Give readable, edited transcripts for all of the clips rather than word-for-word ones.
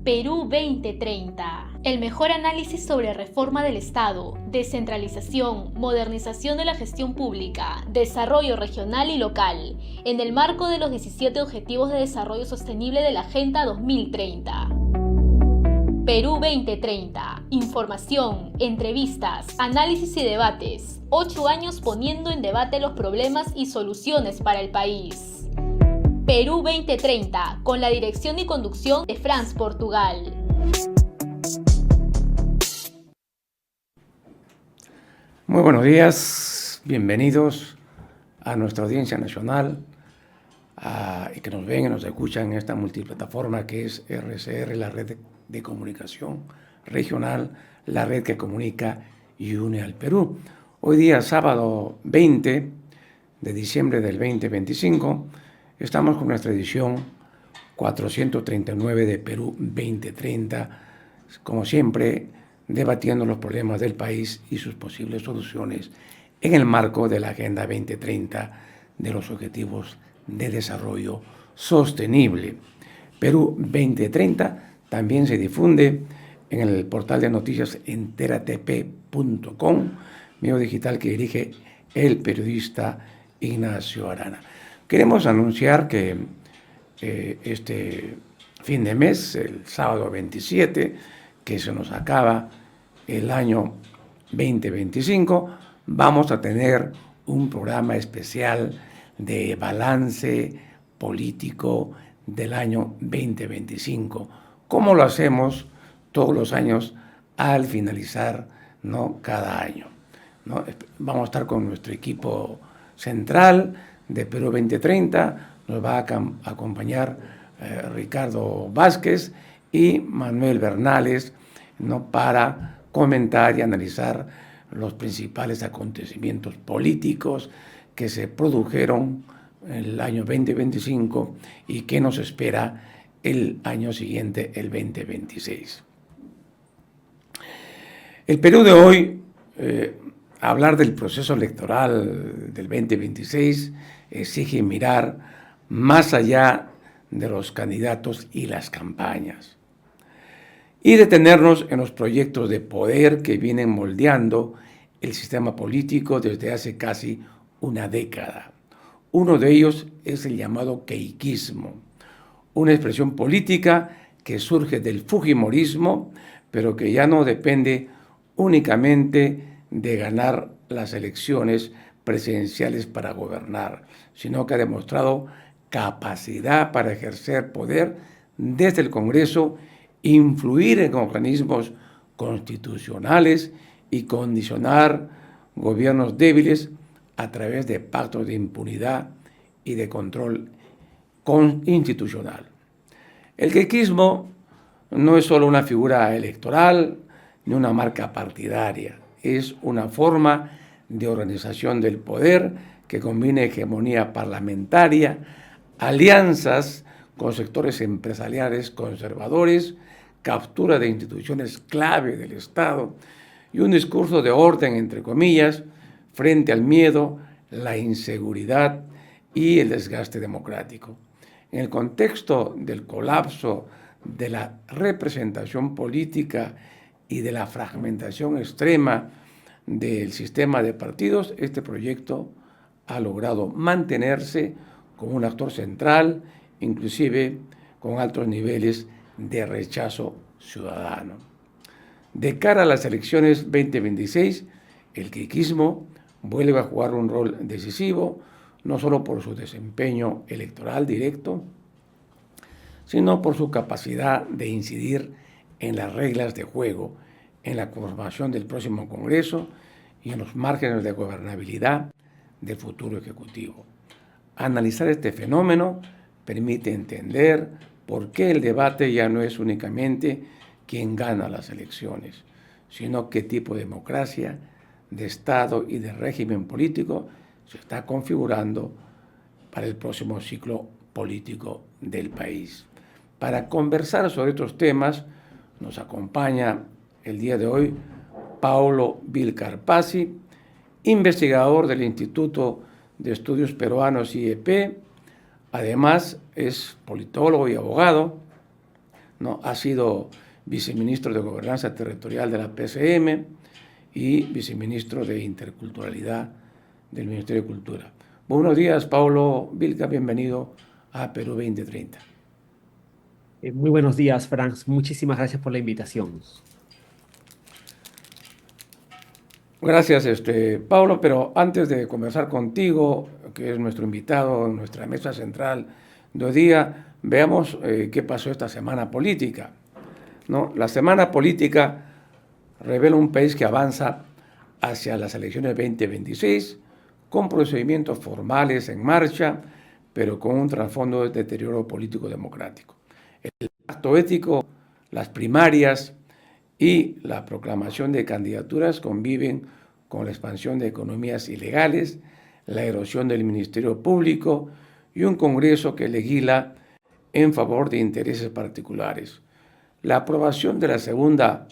Perú 2030. El mejor análisis sobre reforma del Estado, descentralización, modernización de la gestión pública, desarrollo regional y local, en el marco de los 17 Objetivos de Desarrollo Sostenible de la Agenda 2030. Perú 2030. Información, entrevistas, análisis y debates. 8 años poniendo en debate los problemas y soluciones para el país. Perú 2030, con la dirección y conducción de Franz Portugal. Muy buenos días, bienvenidos a nuestra audiencia nacional y que nos ven y nos escuchan en esta multiplataforma que es RCR, la red de comunicación regional, la red que comunica y une al Perú. Hoy día, sábado 20 de diciembre del 2025, estamos con nuestra edición 439 de Perú 2030, como siempre, debatiendo los problemas del país y sus posibles soluciones en el marco de la Agenda 2030 de los Objetivos de Desarrollo Sostenible. Perú 2030 también se difunde en el portal de noticias enteratp.com, medio digital que dirige el periodista Ignacio Arana. Queremos anunciar que este fin de mes, el sábado 27, que se nos acaba el año 2025, vamos a tener un programa especial de balance político del año 2025, como lo hacemos todos los años al finalizar, ¿no?, cada año, ¿no? Vamos a estar con nuestro equipo central de Perú 2030, nos va a acompañar Ricardo Vázquez y Manuel Bernales, ¿no?, para comentar y analizar los principales acontecimientos políticos que se produjeron en el año 2025 y que nos espera el año siguiente, el 2026. El Perú de hoy, hablar del proceso electoral del 2026 exige mirar más allá de los candidatos y las campañas y detenernos en los proyectos de poder que vienen moldeando el sistema político desde hace casi una década. Uno de ellos es el llamado queiquismo, una expresión política que surge del fujimorismo, pero que ya no depende únicamente de ganar las elecciones presidenciales para gobernar, sino que ha demostrado capacidad para ejercer poder desde el Congreso, influir en organismos constitucionales y condicionar gobiernos débiles a través de pactos de impunidad y de control institucional. El queiquismo no es solo una figura electoral ni una marca partidaria, es una forma de organización del poder que combina hegemonía parlamentaria, alianzas con sectores empresariales conservadores, captura de instituciones clave del Estado y un discurso de orden, entre comillas, frente al miedo, la inseguridad y el desgaste democrático. En el contexto del colapso de la representación política y de la fragmentación extrema del sistema de partidos, este proyecto ha logrado mantenerse como un actor central, inclusive con altos niveles de rechazo ciudadano. De cara a las elecciones 2026, el queiquismo vuelve a jugar un rol decisivo, no solo por su desempeño electoral directo, sino por su capacidad de incidir en las reglas de juego, en la conformación del próximo Congreso y en los márgenes de gobernabilidad del futuro Ejecutivo. Analizar este fenómeno permite entender por qué el debate ya no es únicamente quién gana las elecciones, sino qué tipo de democracia, de Estado y de régimen político se está configurando para el próximo ciclo político del país. Para conversar sobre estos temas nos acompaña el día de hoy Paulo Vilcarpazzi, investigador del Instituto de Estudios Peruanos IEP. Además es politólogo y abogado, ¿no? Ha sido viceministro de Gobernanza Territorial de la PCM y viceministro de Interculturalidad del Ministerio de Cultura. Buenos días, Paulo Vilca, bienvenido a Perú 2030. Muy buenos días, Franz. Muchísimas gracias por la invitación. Gracias, Paulo, pero antes de conversar contigo, que es nuestro invitado en nuestra mesa central de hoy día, veamos qué pasó esta semana política, ¿no? La semana política revela un país que avanza hacia las elecciones 2026 con procedimientos formales en marcha, pero con un trasfondo de deterioro político democrático. El pacto ético, las primarias y la proclamación de candidaturas conviven con la expansión de economías ilegales, la erosión del Ministerio Público y un Congreso que legisla en favor de intereses particulares. La aprobación de la segunda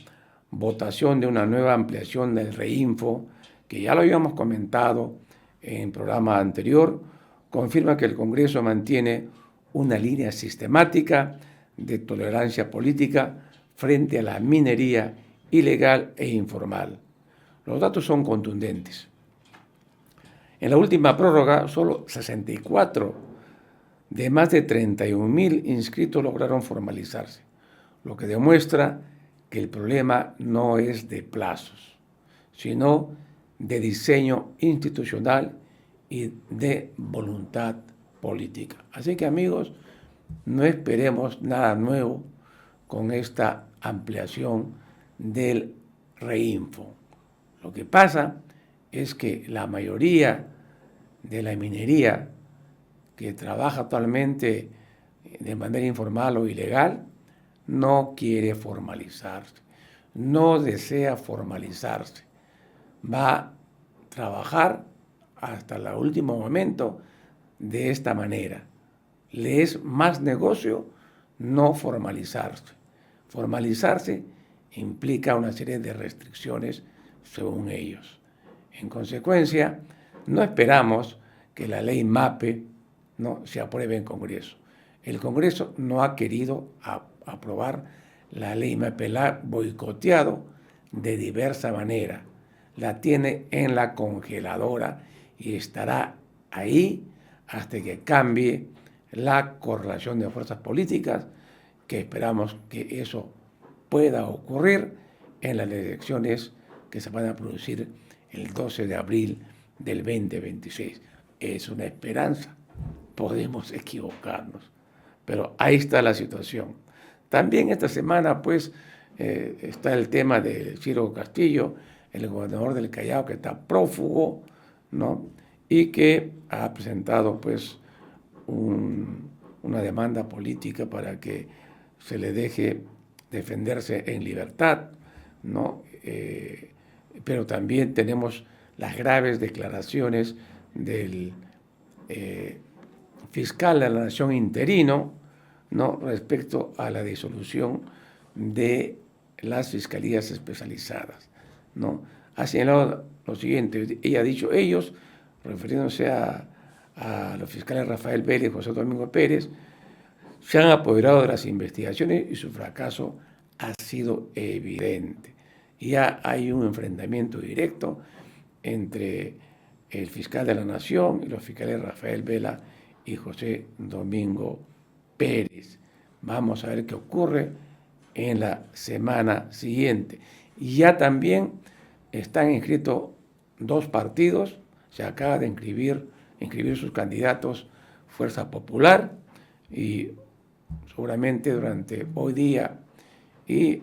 votación de una nueva ampliación del Reinfo, que ya lo habíamos comentado en el programa anterior, confirma que el Congreso mantiene una línea sistemática de tolerancia política frente a la minería ilegal e informal. Los datos son contundentes. En la última prórroga, solo 64 de más de 31.000 inscritos lograron formalizarse, lo que demuestra que el problema no es de plazos, sino de diseño institucional y de voluntad política. Así que, amigos, no esperemos nada nuevo con esta ampliación del Reinfo. Lo que pasa es que la mayoría de la minería que trabaja actualmente de manera informal o ilegal no quiere formalizarse, no desea formalizarse. Va a trabajar hasta el último momento de esta manera. Le es más negocio no formalizarse. Formalizarse implica una serie de restricciones según ellos. En consecuencia, no esperamos que la ley MAPE no se apruebe en Congreso. El Congreso no ha querido aprobar la ley MAPE, la ha boicoteado de diversa manera. La tiene en la congeladora y estará ahí hasta que cambie la correlación de fuerzas políticas, que esperamos que eso pueda ocurrir en las elecciones que se van a producir el 12 de abril del 2026. Es una esperanza, podemos equivocarnos, pero ahí está la situación. También esta semana, pues, está el tema de Ciro Castillo, el gobernador del Callao, que está prófugo, ¿no? Y que ha presentado, pues, una demanda política para que se le deje defenderse en libertad, ¿no? Pero también tenemos las graves declaraciones del fiscal de la Nación interino, ¿no? Respecto a la disolución de las fiscalías especializadas, ¿no? Ha señalado lo siguiente, ella ha dicho ellos, refiriéndose a los fiscales Rafael Vélez y José Domingo Pérez, se han apoderado de las investigaciones y su fracaso ha sido evidente. Ya hay un enfrentamiento directo entre el fiscal de la Nación y los fiscales Rafael Vela y José Domingo Pérez. Vamos a ver qué ocurre en la semana siguiente. Y ya también están inscritos 2 partidos, se acaba de inscribir sus candidatos Fuerza Popular, y seguramente durante hoy día y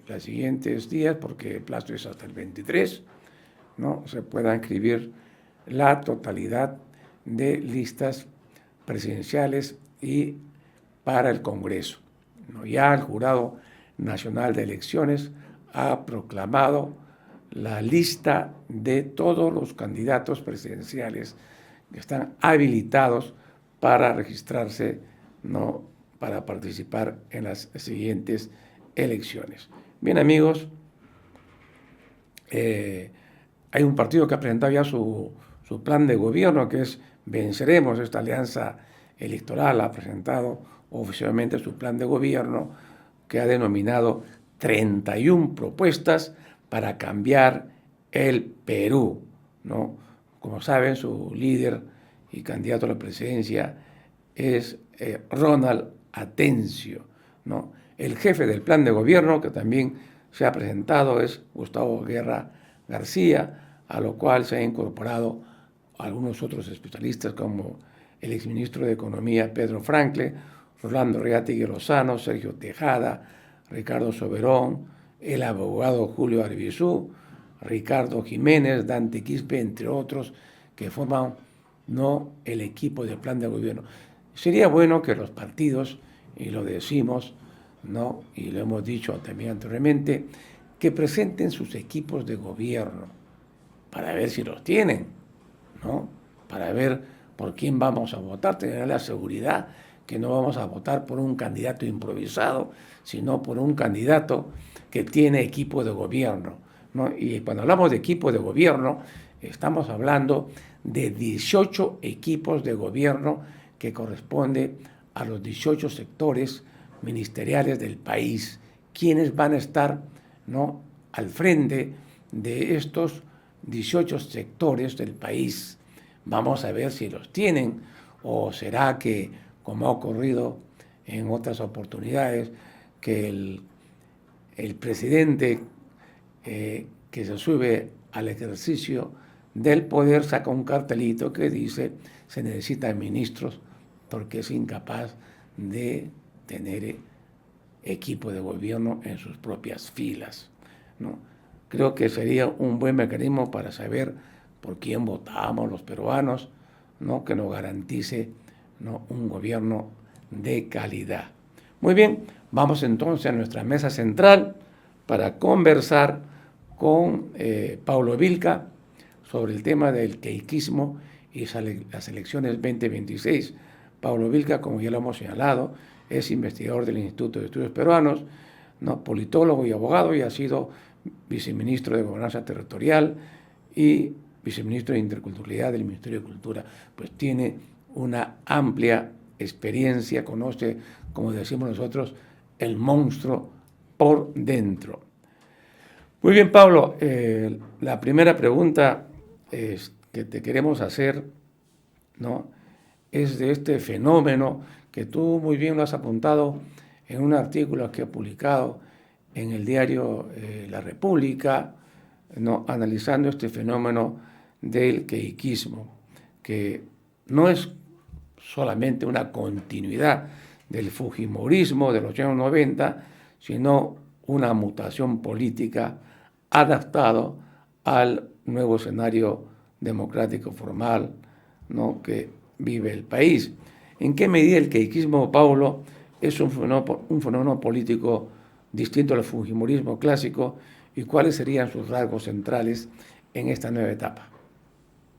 los siguientes días, porque el plazo es hasta el 23, ¿no? Se pueda inscribir la totalidad de listas presidenciales y para el Congreso, ¿no? Ya el Jurado Nacional de Elecciones ha proclamado la lista de todos los candidatos presidenciales que están habilitados para registrarse, ¿no?, para participar en las siguientes elecciones. Bien, amigos, hay un partido que ha presentado ya su plan de gobierno, que es Venceremos. Esta alianza electoral ha presentado oficialmente su plan de gobierno, que ha denominado 31 propuestas para cambiar el Perú, ¿no? Como saben, su líder y candidato a la presidencia es Ronald Atencio, ¿no? El jefe del plan de gobierno, que también se ha presentado, es Gustavo Guerra García, a lo cual se han incorporado algunos otros especialistas como el exministro de Economía Pedro Francle, Rolando Reategui Lozano, Sergio Tejada, Ricardo Soberón, el abogado Julio Arbizú, Ricardo Jiménez, Dante Quispe, entre otros, que forman no el equipo del plan de gobierno. Sería bueno que los partidos, y lo decimos, ¿no? Y lo hemos dicho también anteriormente, que presenten sus equipos de gobierno para ver si los tienen, ¿no? Para ver por quién vamos a votar, tener la seguridad que no vamos a votar por un candidato improvisado, sino por un candidato que tiene equipo de gobierno, ¿no? Y cuando hablamos de equipo de gobierno, estamos hablando de 18 equipos de gobierno que corresponde a los 18 sectores ministeriales del país, quienes van a estar, ¿no?, al frente de estos 18 sectores del país. Vamos a ver si los tienen, o será que, como ha ocurrido en otras oportunidades, que el presidente que se sube al ejercicio del poder saca un cartelito que dice se necesitan ministros porque es incapaz de tener equipo de gobierno en sus propias filas, ¿no? Creo que sería un buen mecanismo para saber por quién votamos los peruanos, ¿no?, que nos garantice, ¿no?, un gobierno de calidad. Muy bien, vamos entonces a nuestra mesa central para conversar con Paulo Vilca sobre el tema del queiquismo y las elecciones 2026. Paulo Vilca, como ya lo hemos señalado, es investigador del Instituto de Estudios Peruanos, ¿no?, politólogo y abogado, y ha sido viceministro de Gobernanza Territorial y viceministro de Interculturalidad del Ministerio de Cultura. Pues tiene una amplia experiencia, conoce, como decimos nosotros, el monstruo por dentro. Muy bien, Pablo, la primera pregunta que te queremos hacer, ¿no?, es de este fenómeno que tú muy bien lo has apuntado en un artículo que ha publicado en el diario La República, ¿no?, analizando este fenómeno del queiquismo, que no es solamente una continuidad del fujimorismo de los años 90, sino una mutación política adaptado al nuevo escenario democrático formal, ¿no?, que vive el país. ¿En qué medida el queiquismo, Paulo, es un fenómeno político distinto al fujimorismo clásico, y cuáles serían sus rasgos centrales en esta nueva etapa?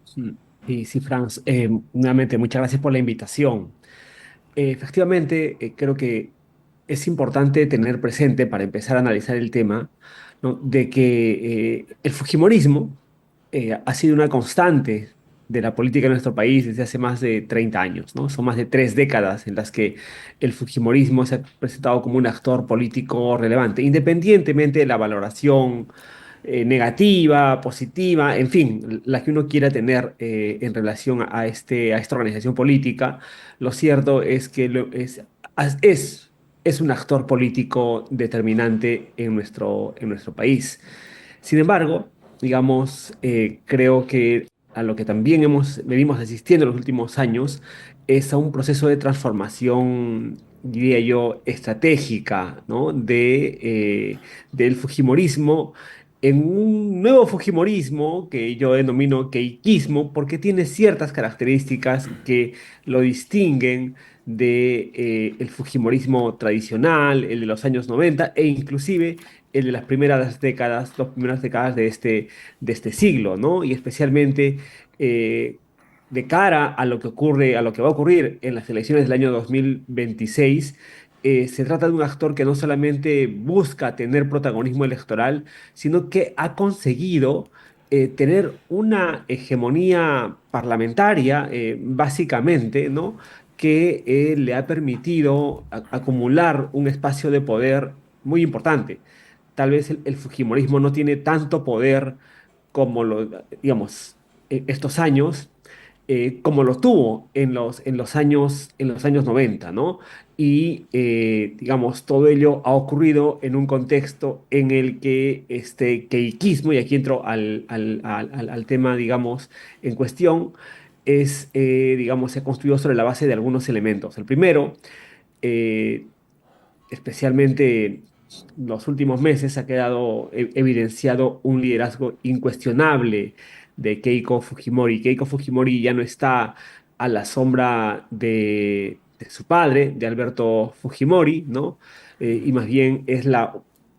Sí, sí, Franz. Nuevamente, muchas gracias por la invitación. Efectivamente, creo que es importante tener presente para empezar a analizar el tema, ¿no?, de que el fujimorismo ha sido una constante de la política de nuestro país desde hace más de 30 años, ¿no? Son más de 3 décadas en las que el fujimorismo se ha presentado como un actor político relevante, independientemente de la valoración negativa, positiva, en fin, la que uno quiera tener en relación a esta organización política. Lo cierto es que es un actor político determinante en nuestro país. Sin embargo, digamos, creo que a lo que también venimos asistiendo en los últimos años es a un proceso de transformación, diría yo, estratégica, ¿no?, del fujimorismo en un nuevo fujimorismo que yo denomino queiquismo, porque tiene ciertas características que lo distinguen de el fujimorismo tradicional, el de los años 90, e inclusive el de las primeras décadas, 2 primeras décadas de este siglo, ¿no? Y especialmente de cara a lo que ocurre, a lo que va a ocurrir en las elecciones del año 2026. Se trata de un actor que no solamente busca tener protagonismo electoral, sino que ha conseguido tener una hegemonía parlamentaria, básicamente, ¿no?, que le ha permitido acumular un espacio de poder muy importante. Tal vez el fujimorismo no tiene tanto poder como digamos, estos años, como lo tuvo en los años 90, ¿no? Y, digamos, todo ello ha ocurrido en un contexto en el que este keikismo, y aquí entro al tema, digamos, en cuestión, digamos, se ha construido sobre la base de algunos elementos. El primero, eh, especialmente los últimos meses, ha quedado evidenciado un liderazgo incuestionable de Keiko Fujimori. Keiko Fujimori ya no está a la sombra de su padre, de Alberto Fujimori, ¿no? Y más bien es la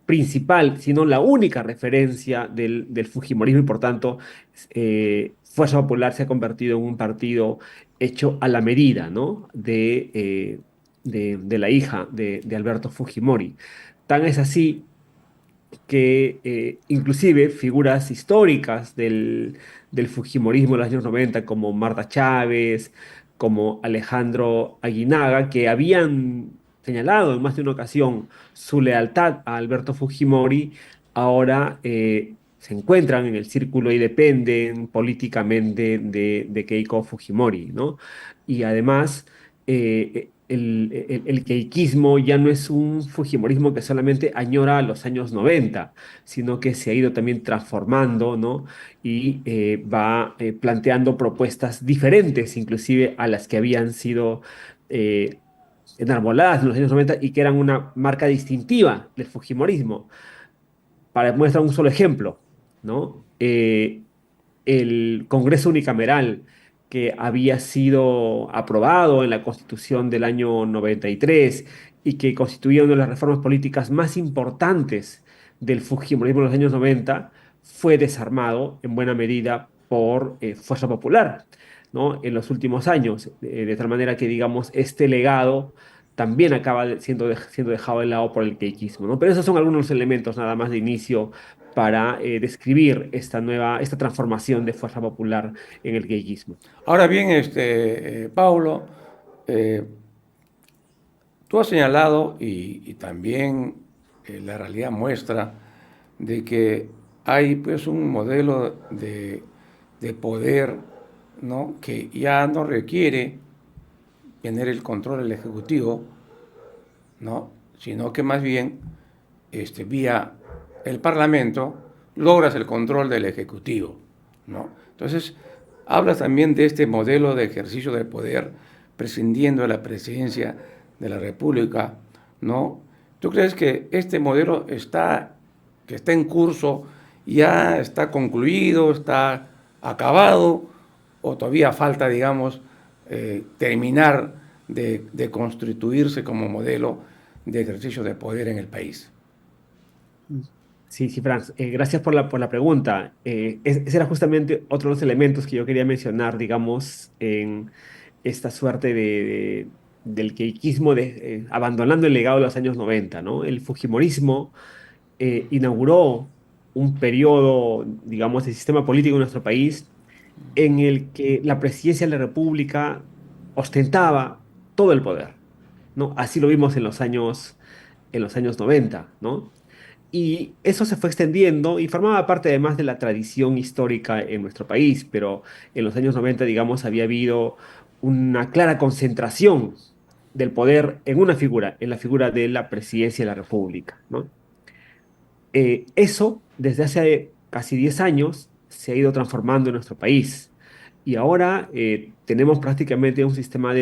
principal, si no la única referencia del Fujimorismo, y por tanto, Fuerza Popular se ha convertido en un partido hecho a la medida, ¿no? De la hija de Alberto Fujimori. Tan es así que inclusive figuras históricas del Fujimorismo en los años 90, como Marta Chávez, como Alejandro Aguinaga, que habían señalado en más de una ocasión su lealtad a Alberto Fujimori, ahora se encuentran en el círculo y dependen políticamente de Keiko Fujimori, ¿no? Y además, el keikismo ya no es un fujimorismo que solamente añora los años 90, sino que se ha ido también transformando, ¿no? Y va planteando propuestas diferentes, inclusive a las que habían sido eh, enarboladas en los años 90 y que eran una marca distintiva del fujimorismo. Para muestra un solo ejemplo, ¿no? El Congreso Unicameral que había sido aprobado en la Constitución del año 93 y que constituía una de las reformas políticas más importantes del Fujimorismo en los años 90, fue desarmado en buena medida por Fuerza Popular, ¿no? En los últimos años, de tal manera que, digamos, este legado también acaba siendo dejado de lado por el keikismo, ¿no? Pero esos son algunos elementos nada más de inicio para describir esta transformación de Fuerza Popular en el keikismo. Ahora bien, Paulo, eh, tú has señalado y también la realidad muestra de que hay pues un modelo de poder, ¿no? Que ya no requiere tener el control del Ejecutivo, ¿no? Sino que más bien vía el Parlamento logras el control del Ejecutivo, ¿no? Entonces, hablas también de este modelo de ejercicio de poder prescindiendo de la presidencia de la República, ¿no? ¿Tú crees que este modelo que está en curso, ya está concluido, está acabado, o todavía falta, digamos, terminar de constituirse como modelo de ejercicio de poder en el país? Sí, sí, Franz, gracias por la pregunta. Ese era justamente otro de los elementos que yo quería mencionar, digamos, en esta suerte del keikismo, abandonando el legado de los años 90, ¿no? El fujimorismo inauguró un periodo, digamos, de sistema político en nuestro país en el que la presidencia de la República ostentaba todo el poder, ¿no? Así lo vimos en los años 90, ¿no? Y eso se fue extendiendo y formaba parte además de la tradición histórica en nuestro país, pero en los años 90, digamos, había habido una clara concentración del poder en una figura, en la figura de la presidencia de la República, ¿no? Eso, desde hace casi 10 años, se ha ido transformando en nuestro país. Y ahora tenemos prácticamente un sistema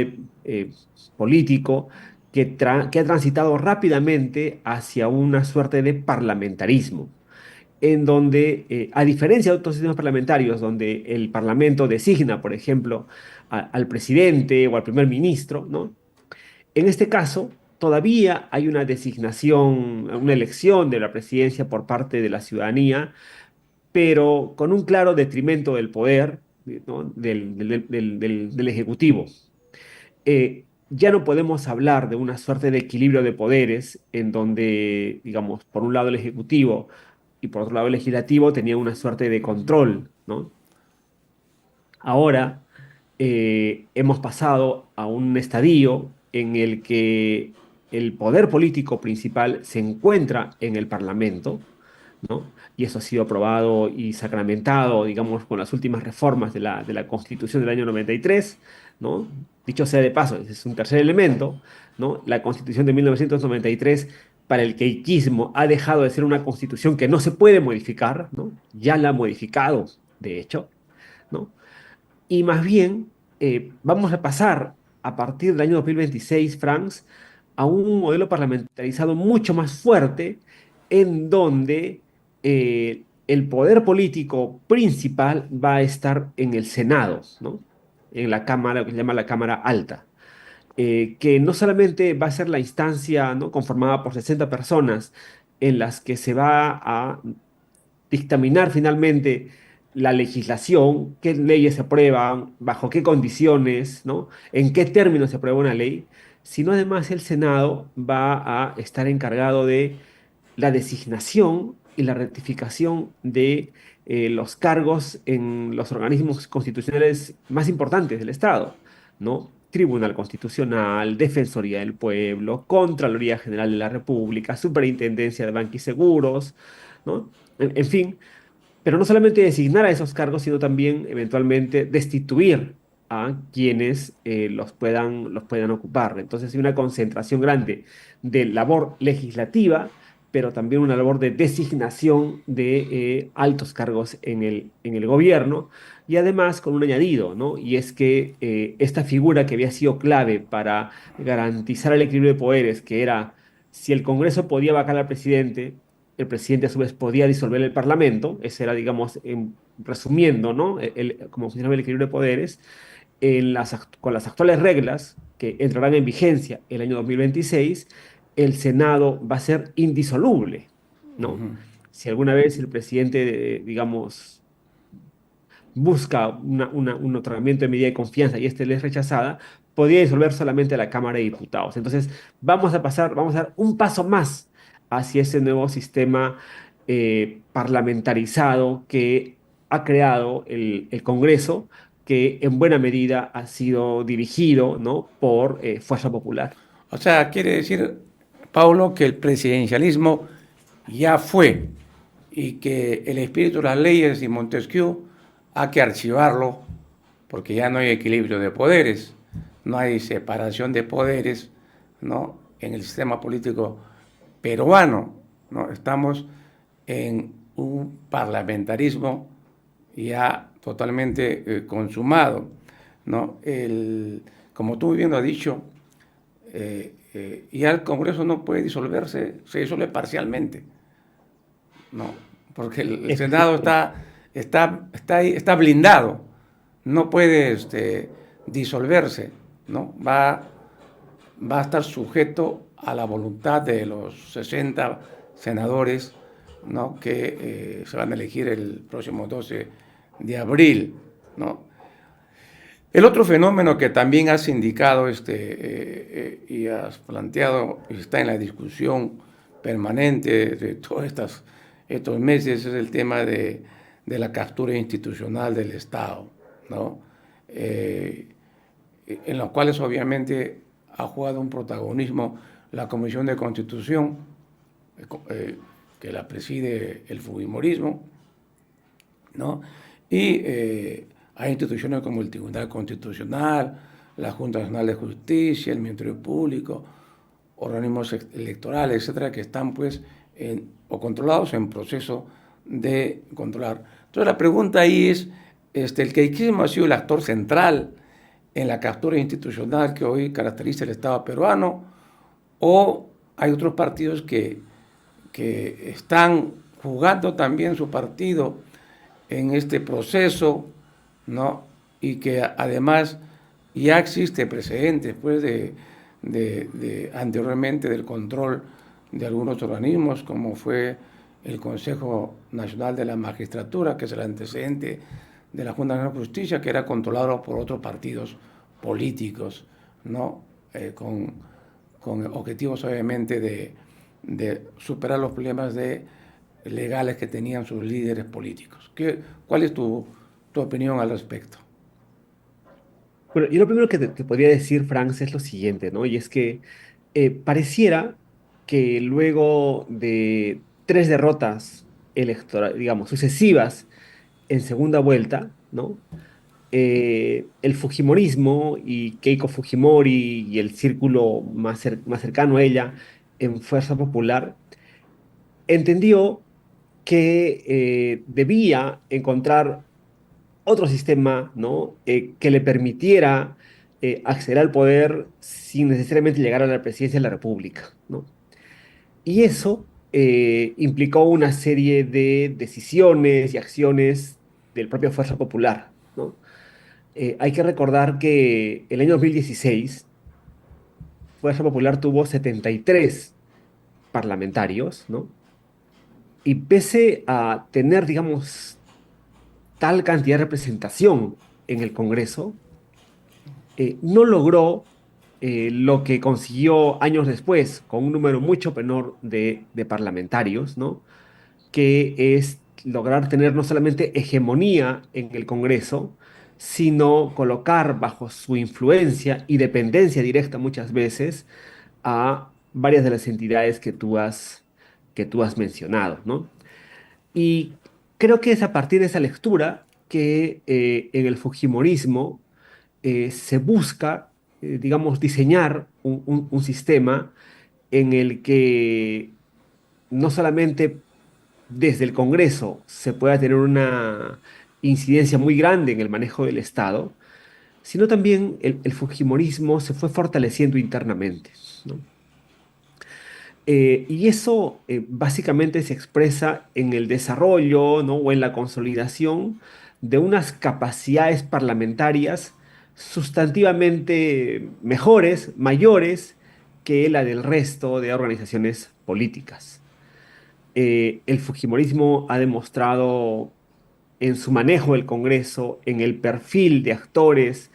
político que ha transitado rápidamente hacia una suerte de parlamentarismo, en donde, a diferencia de otros sistemas parlamentarios, donde el Parlamento designa, por ejemplo, al presidente o al primer ministro, ¿no? En este caso, todavía hay una designación, una elección de la presidencia por parte de la ciudadanía, pero con un claro detrimento del poder, ¿no? Del Ejecutivo. Ya no podemos hablar de una suerte de equilibrio de poderes en donde, digamos, por un lado el Ejecutivo y por otro lado el Legislativo tenían una suerte de control, ¿no? Ahora, hemos pasado a un estadio en el que el poder político principal se encuentra en el Parlamento, ¿no? Y eso ha sido aprobado y sacramentado, digamos, con las últimas reformas de la Constitución del año 93, ¿no? Dicho sea de paso, ese es un tercer elemento, ¿no? La Constitución de 1993, para el queiquismo, ha dejado de ser una constitución que no se puede modificar, ¿no? Ya la ha modificado, de hecho, ¿no? Y más bien, vamos a pasar a partir del año 2026, Franz, a un modelo parlamentarizado mucho más fuerte, en donde el poder político principal va a estar en el Senado, ¿no? En la Cámara, lo que se llama la Cámara Alta, que no solamente va a ser la instancia, ¿no?, conformada por 60 personas en las que se va a dictaminar finalmente la legislación, qué leyes se aprueban, bajo qué condiciones, ¿no? En qué términos se aprueba una ley, sino además el Senado va a estar encargado de la designación y la rectificación de los cargos en los organismos constitucionales más importantes del Estado, ¿no? Tribunal Constitucional, Defensoría del Pueblo, Contraloría General de la República, Superintendencia de Banca y Seguros, ¿no? En fin, pero no solamente designar a esos cargos, sino también eventualmente destituir a quienes los puedan ocupar. Entonces hay una concentración grande de labor legislativa, pero también una labor de designación de altos cargos en el gobierno, y además con un añadido, ¿no? Y es que esta figura que había sido clave para garantizar el equilibrio de poderes, que era si el Congreso podía vacar al presidente, el presidente a su vez podía disolver el Parlamento. Ese era, digamos, resumiendo, ¿no?, cómo funcionaba el equilibrio de poderes. Con las actuales reglas que entrarán en vigencia el año 2026, el Senado va a ser indisoluble, ¿no? Ujú. Si alguna vez el presidente, digamos, busca un otorgamiento de medida de confianza y este le es rechazada, podría disolver solamente la Cámara de Diputados. Entonces, vamos a dar un paso más hacia ese nuevo sistema parlamentarizado que ha creado el Congreso, que en buena medida ha sido dirigido, ¿no?, por Fuerza Popular. O sea, quiere decir, Paulo, que el presidencialismo ya fue y que el espíritu de las leyes y Montesquieu hay que archivarlo porque ya no hay equilibrio de poderes, no hay separación de poderes, ¿no?, en el sistema político peruano, ¿no? Estamos en un parlamentarismo ya totalmente consumado, ¿no? Como tú bien lo has dicho, ya el Congreso no puede disolverse, se disuelve parcialmente, ¿no? Porque el Senado está blindado, no puede disolverse, ¿no? Va a estar sujeto a la voluntad de los 60 senadores, ¿no?, que se van a elegir el próximo 12 de abril, ¿no? El otro fenómeno que también has indicado y has planteado y está en la discusión permanente de todos estos meses es el tema de la captura institucional del Estado, ¿no? En los cuales obviamente ha jugado un protagonismo la Comisión de Constitución, que la preside el Fujimorismo, ¿no? Y hay instituciones como el Tribunal Constitucional, la Junta Nacional de Justicia, el Ministerio Público, organismos electorales, etcétera, que están pues o controlados en proceso de controlar. Entonces la pregunta ahí es, el queiquismo ha sido el actor central en la captura institucional que hoy caracteriza el Estado peruano, o hay otros partidos que están jugando también su partido en este proceso, ¿no? Y que además ya existe precedentes pues, anteriormente del control de algunos organismos, como fue el Consejo Nacional de la Magistratura, que es el antecedente de la Junta Nacional de Justicia, que era controlado por otros partidos políticos, ¿no? Con objetivos obviamente de superar los problemas legales que tenían sus líderes políticos. ¿Cuál es tu opinión al respecto? Bueno, yo lo primero que te podría decir, Franz, es lo siguiente, ¿no? Y es que pareciera que luego de tres derrotas electorales, digamos, sucesivas en segunda vuelta, ¿no? El Fujimorismo y Keiko Fujimori y el círculo más cercano a ella en Fuerza Popular entendió que debía encontrar otro sistema, ¿no? Que le permitiera acceder al poder sin necesariamente llegar a la presidencia de la República, ¿no? Y eso implicó una serie de decisiones y acciones del propio Fuerza Popular, ¿no? Hay que recordar que el año 2016 Fuerza Popular tuvo 73 parlamentarios, ¿no? Y pese a tener, digamos, tal cantidad de representación en el Congreso, no logró lo que consiguió años después, con un número mucho menor de parlamentarios, ¿no? Que es lograr tener no solamente hegemonía en el Congreso, sino colocar bajo su influencia y dependencia directa muchas veces a varias de las entidades que tú has mencionado, ¿no? Y creo que es a partir de esa lectura que en el Fujimorismo se busca, digamos, diseñar un sistema en el que no solamente desde el Congreso se pueda tener una incidencia muy grande en el manejo del Estado, sino también el Fujimorismo se fue fortaleciendo internamente, ¿no? Y eso básicamente se expresa en el desarrollo, ¿no? O en la consolidación de unas capacidades parlamentarias sustantivamente mejores, mayores que la del resto de organizaciones políticas. El Fujimorismo ha demostrado en su manejo del Congreso, en el perfil de actores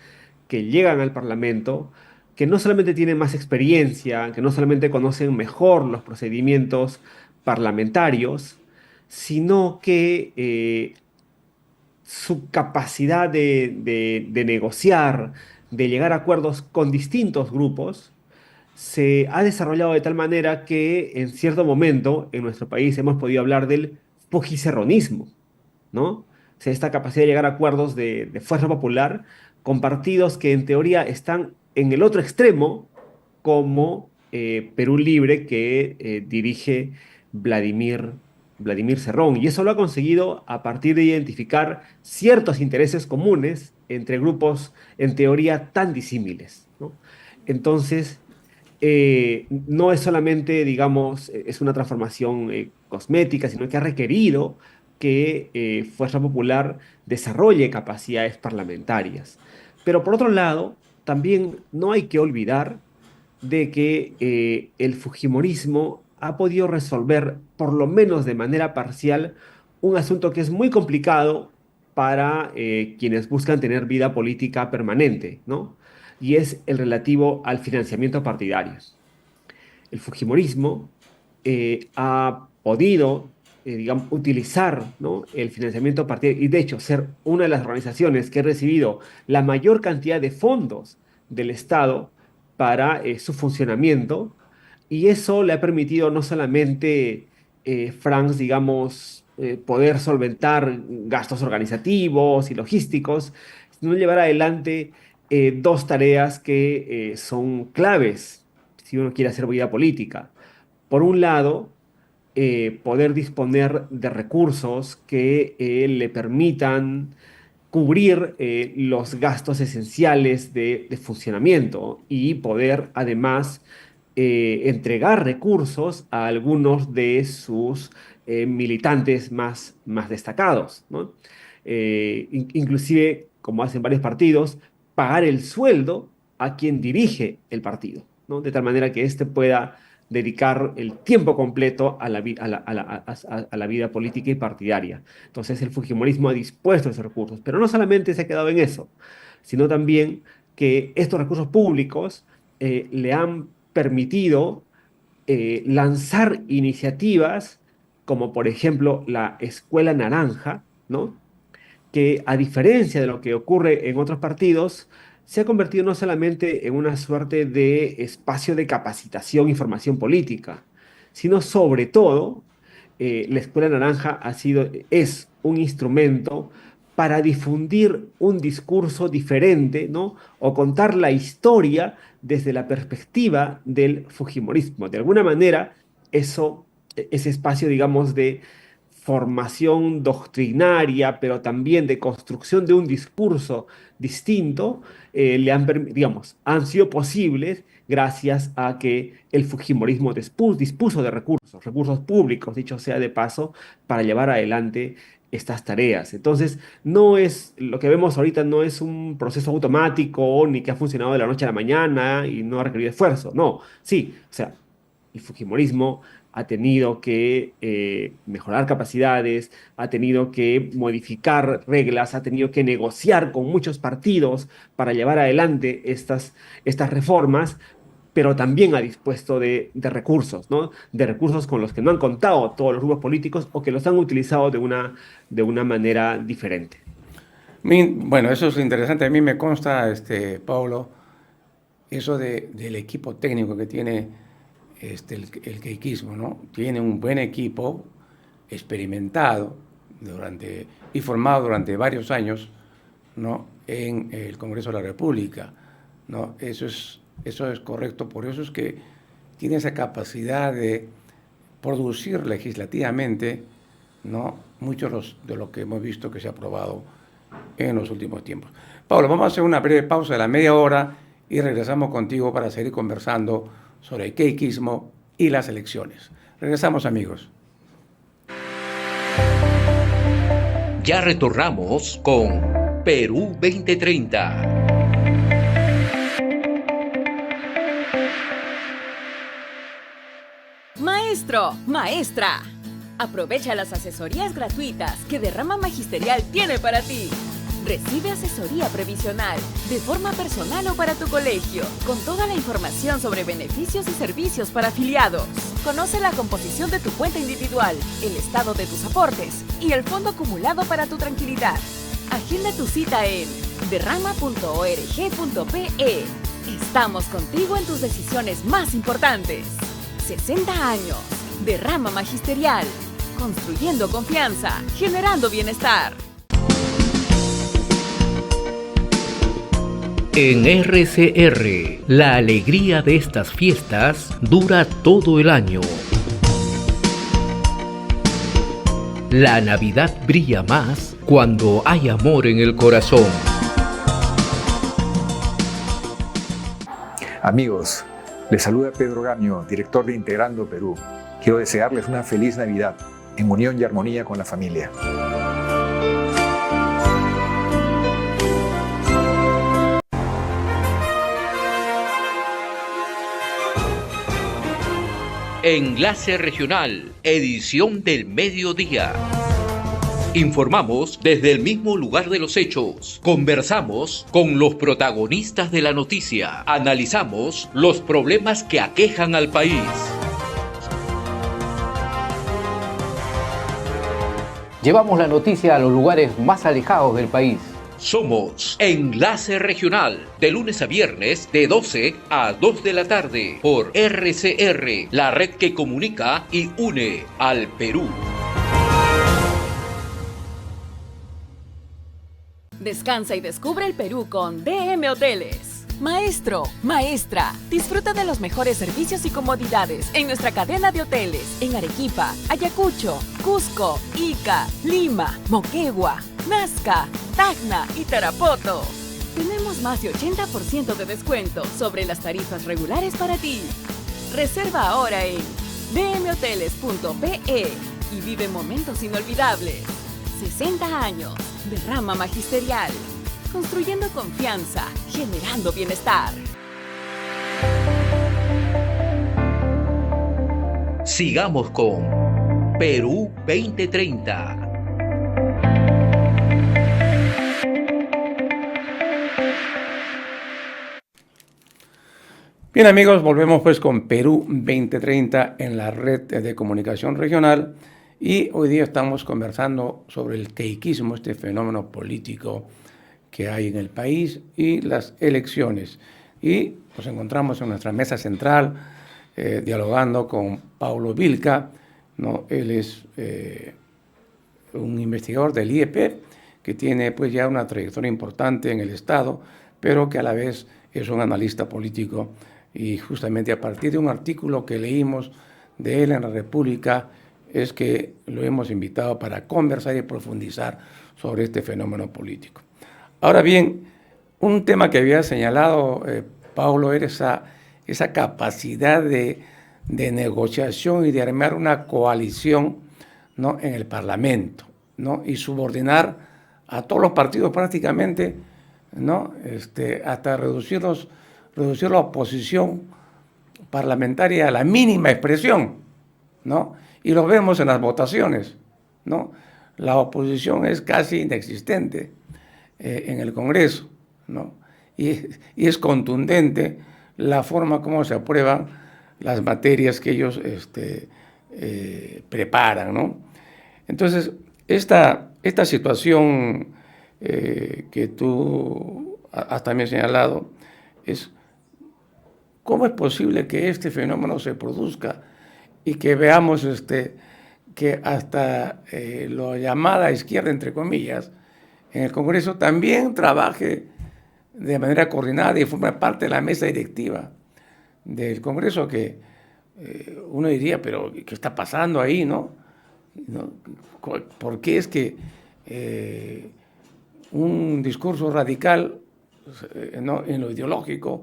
que llegan al Parlamento, que no solamente tienen más experiencia, que no solamente conocen mejor los procedimientos parlamentarios, sino que su capacidad de negociar, de llegar a acuerdos con distintos grupos, se ha desarrollado de tal manera que en cierto momento en nuestro país hemos podido hablar del fujicerronismo, ¿no? O sea, esta capacidad de llegar a acuerdos de fuerza popular con partidos que en teoría están en el otro extremo, como Perú Libre, que dirige Vladimir, Vladimir Cerrón. Y eso lo ha conseguido a partir de identificar ciertos intereses comunes entre grupos en teoría tan disímiles, ¿no? Entonces, no es solamente, digamos, es una transformación cosmética, sino que ha requerido que Fuerza Popular desarrolle capacidades parlamentarias. Pero por otro lado, también no hay que olvidar de que el Fujimorismo ha podido resolver, por lo menos de manera parcial, un asunto que es muy complicado para quienes buscan tener vida política permanente, ¿no? Y es el relativo al financiamiento partidario. El Fujimorismo ha podido, digamos, utilizar, ¿no? El financiamiento partidario y de hecho ser una de las organizaciones que ha recibido la mayor cantidad de fondos del Estado para su funcionamiento, y eso le ha permitido no solamente, Franz, digamos, poder solventar gastos organizativos y logísticos, sino llevar adelante dos tareas que son claves si uno quiere hacer vida política. Por un lado, poder disponer de recursos que le permitan cubrir los gastos esenciales de funcionamiento y poder además entregar recursos a algunos de sus militantes más destacados, ¿no? Inclusive, como hacen varios partidos, pagar el sueldo a quien dirige el partido, ¿no? De tal manera que éste pueda dedicar el tiempo completo a a la vida política y partidaria. Entonces el Fujimorismo ha dispuesto esos recursos, pero no solamente se ha quedado en eso, sino también que estos recursos públicos le han permitido lanzar iniciativas como por ejemplo la Escuela Naranja, ¿no? Que a diferencia de lo que ocurre en otros partidos, se ha convertido no solamente en una suerte de espacio de capacitación y formación política, sino sobre todo, la Escuela Naranja es un instrumento para difundir un discurso diferente, ¿no? O contar la historia desde la perspectiva del fujimorismo. De alguna manera, ese espacio, digamos, de formación doctrinaria, pero también de construcción de un discurso distinto, digamos, han sido posibles gracias a que el fujimorismo dispuso de recursos públicos, dicho sea de paso, para llevar adelante estas tareas. Entonces, lo que vemos ahorita no es un proceso automático ni que ha funcionado de la noche a la mañana y no ha requerido esfuerzo. No, sí, o sea, el fujimorismo ha tenido que mejorar capacidades, ha tenido que modificar reglas, ha tenido que negociar con muchos partidos para llevar adelante estas reformas, pero también ha dispuesto de recursos, ¿no? De recursos con los que no han contado todos los grupos políticos o que los han utilizado de una manera diferente. Bueno, eso es interesante. A mí me consta, Paulo, eso del equipo técnico que tiene el queiquismo, ¿no? Tiene un buen equipo experimentado y formado durante varios años, ¿no? En el Congreso de la República, ¿no? Eso es correcto, por eso es que tiene esa capacidad de producir legislativamente, ¿no? Muchos de lo que hemos visto que se ha aprobado en los últimos tiempos. Pablo, vamos a hacer una breve pausa de la media hora y regresamos contigo para seguir conversando sobre el queiquismo y las elecciones. Regresamos, amigos. Ya retornamos con Perú 2030. Maestro, maestra, aprovecha las asesorías gratuitas que Derrama Magisterial tiene para ti. Recibe asesoría previsional de forma personal o para tu colegio, con toda la información sobre beneficios y servicios para afiliados. Conoce la composición de tu cuenta individual, el estado de tus aportes y el fondo acumulado para tu tranquilidad. Agenda tu cita en derrama.org.pe. Estamos contigo en tus decisiones más importantes. 60 años. Derrama Magisterial. Construyendo confianza, generando bienestar. En RCR, la alegría de estas fiestas dura todo el año. La Navidad brilla más cuando hay amor en el corazón. Amigos, les saluda Pedro Gamio, director de Integrando Perú. Quiero desearles una feliz Navidad, en unión y armonía con la familia. Enlace Regional, edición del mediodía. Informamos desde el mismo lugar de los hechos. Conversamos con los protagonistas de la noticia. Analizamos los problemas que aquejan al país. Llevamos la noticia a los lugares más alejados del país. Somos Enlace Regional, de lunes a viernes de 12 a 2 de la tarde por RCR, la red que comunica y une al Perú. Descansa y descubre el Perú con DM Hoteles. Maestro, maestra, disfruta de los mejores servicios y comodidades en nuestra cadena de hoteles en Arequipa, Ayacucho, Cusco, Ica, Lima, Moquegua, Nazca, Tacna y Tarapoto. Tenemos más de 80% de descuento sobre las tarifas regulares para ti. Reserva ahora en dmhoteles.pe y vive momentos inolvidables. 60 años. Derrama Magisterial. Construyendo confianza, generando bienestar. Sigamos con Perú 2030. Bien, amigos, volvemos pues con Perú 2030 en la red de comunicación regional y hoy día estamos conversando sobre el queiquismo, este fenómeno político que hay en el país y las elecciones. Y nos encontramos en nuestra mesa central dialogando con Paulo Vilca, ¿no? Él es un investigador del IEP que tiene pues ya una trayectoria importante en el Estado, pero que a la vez es un analista político, y justamente a partir de un artículo que leímos de él en la República es que lo hemos invitado para conversar y profundizar sobre este fenómeno político. Ahora bien, un tema que había señalado Paulo era esa capacidad de negociación y de armar una coalición, ¿no?, en el Parlamento, ¿no?, y subordinar a todos los partidos prácticamente, ¿no?, hasta reducir la oposición parlamentaria a la mínima expresión, ¿no? Y lo vemos en las votaciones, ¿no? La oposición es casi inexistente en el Congreso, ¿no? Y es contundente la forma como se aprueban las materias que ellos preparan, ¿no? Entonces, esta situación que tú has también señalado es cómo es posible que este fenómeno se produzca y que veamos que hasta la llamada izquierda, entre comillas, en el Congreso también trabaje de manera coordinada y forme parte de la mesa directiva del Congreso, que uno diría, pero ¿qué está pasando ahí, no? ¿No? ¿Por qué es que un discurso radical, ¿no?, en lo ideológico,